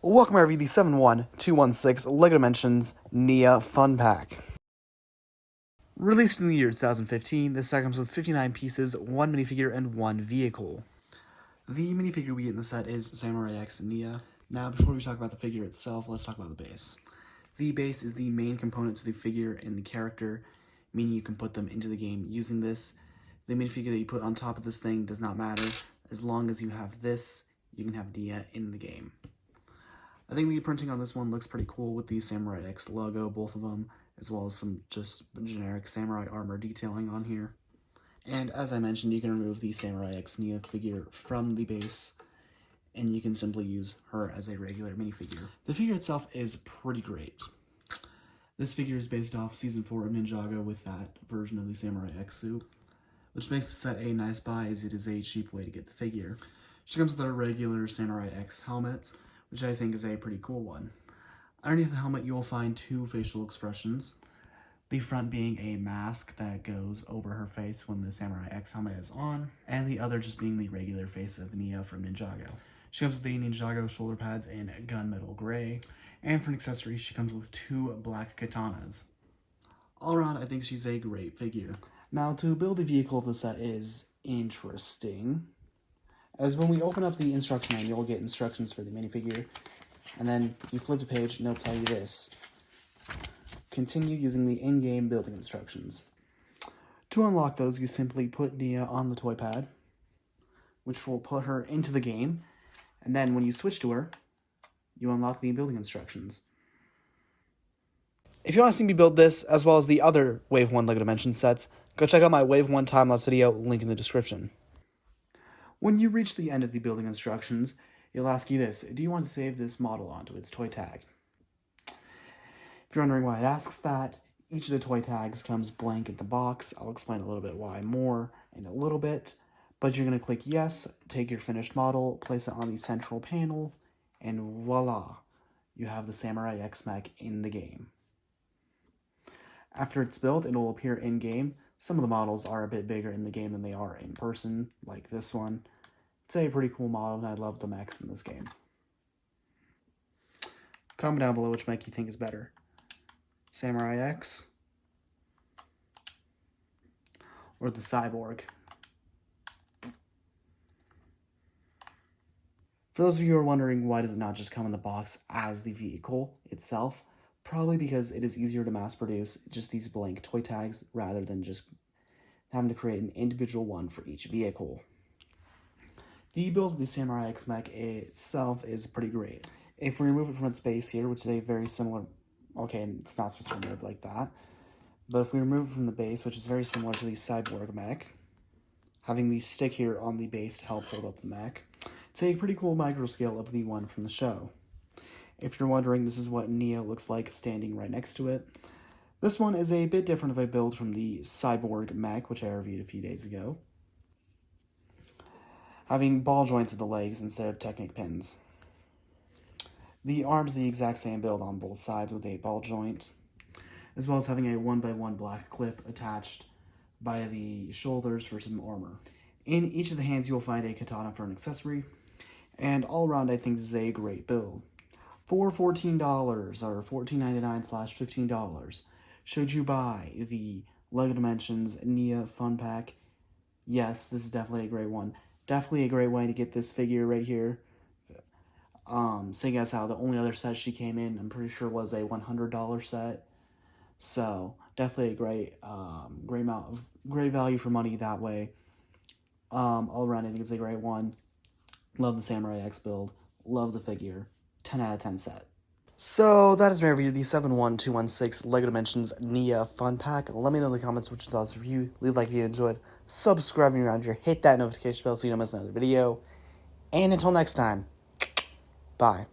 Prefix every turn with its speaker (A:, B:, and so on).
A: Welcome to the 71216 LEGO Dimensions Nia Fun Pack. Released in the year 2015, this set comes with 59 pieces, 1 minifigure, and 1 vehicle. The minifigure we get in the set is Samurai X Nia. Now, before we talk about the figure itself, let's talk about the base. The base is the main component to the figure and the character, meaning you can put them into the game using this. The minifigure that you put on top of this thing does not matter. As long as you have this, you can have Nia in the game. I think the printing on this one looks pretty cool with the Samurai X logo, both of them, as well as some just generic samurai armor detailing on here. And as I mentioned, you can remove the Samurai X Nia figure from the base, and you can simply use her as a regular minifigure. The figure itself is pretty great. This figure is based off Season 4 of Ninjago with that version of the Samurai X suit, which makes the set a nice buy as it is a cheap way to get the figure. She comes with a regular Samurai X helmet, which I think is a pretty cool one. Underneath the helmet, you will find 2 facial expressions. The front being a mask that goes over her face when the Samurai X helmet is on, and the other just being the regular face of Nia from Ninjago. She comes with the Ninjago shoulder pads in gunmetal gray, and for an accessory, she comes with 2 black katanas. All around, I think she's a great figure. Now, to build the vehicle of the set is interesting, as when we open up the instruction manual, you'll get instructions for the minifigure, and then you flip the page and it'll tell you this. Continue using the in-game building instructions. To unlock those, you simply put Nia on the toy pad, which will put her into the game, and then when you switch to her, you unlock the building instructions. If you want to see me build this, as well as the other Wave 1 LEGO Dimensions sets, go check out my Wave 1 time-lapse video, link in the description. When you reach the end of the building instructions, it'll ask you this: do you want to save this model onto its toy tag? If you're wondering why it asks that, each of the toy tags comes blank in the box. I'll explain a little bit why more in a little bit, but you're going to click yes, take your finished model, place it on the central panel, and voila, you have the Samurai X mech in the game. After it's built, it will appear in-game. Some of the models are a bit bigger in the game than they are in person, like this one. It's a pretty cool model, and I love the mechs in this game. Comment down below which mech you think is better, Samurai X or the Cyborg. For those of you who are wondering why does it not just come in the box as the vehicle itself, probably because it is easier to mass produce just these blank toy tags rather than just having to create an individual one for each vehicle. The build of the Samurai X mech itself is pretty great. If we remove it from its base here, which is a very similar, okay, it's not supposed to be removed like that, but if we remove it from the base, which is very similar to the Cyborg mech, having the stick here on the base to help hold up the mech, it's a pretty cool micro scale of the one from the show. If you're wondering, this is what Nia looks like standing right next to it. This one is a bit different of a build from the Cyborg mech, which I reviewed a few days ago, having ball joints at the legs instead of Technic pins. The arms the exact same build on both sides with a ball joint, as well as having a 1x1 black clip attached by the shoulders for some armor. In each of the hands you will find a katana for an accessory, and all around I think this is a great build. For $14 or $14.99/$15, should you buy the LEGO Dimensions Nia Fun Pack? Yes, this is definitely a great one. Definitely a great way to get this figure right here. Seeing as how the only other set she came in, I'm pretty sure, was a $100 set. So definitely a great value for money that way. All around, I think it's a great one. Love the Samurai X build. Love the figure. 10 out of 10 set. So that is my review of the 71216 LEGO Dimensions Nia Fun Pack. Let me know in the comments which thoughts of you. Leave a like if you enjoyed. Subscribe if you're around here. Hit that notification bell so you don't miss another video. And until next time, bye.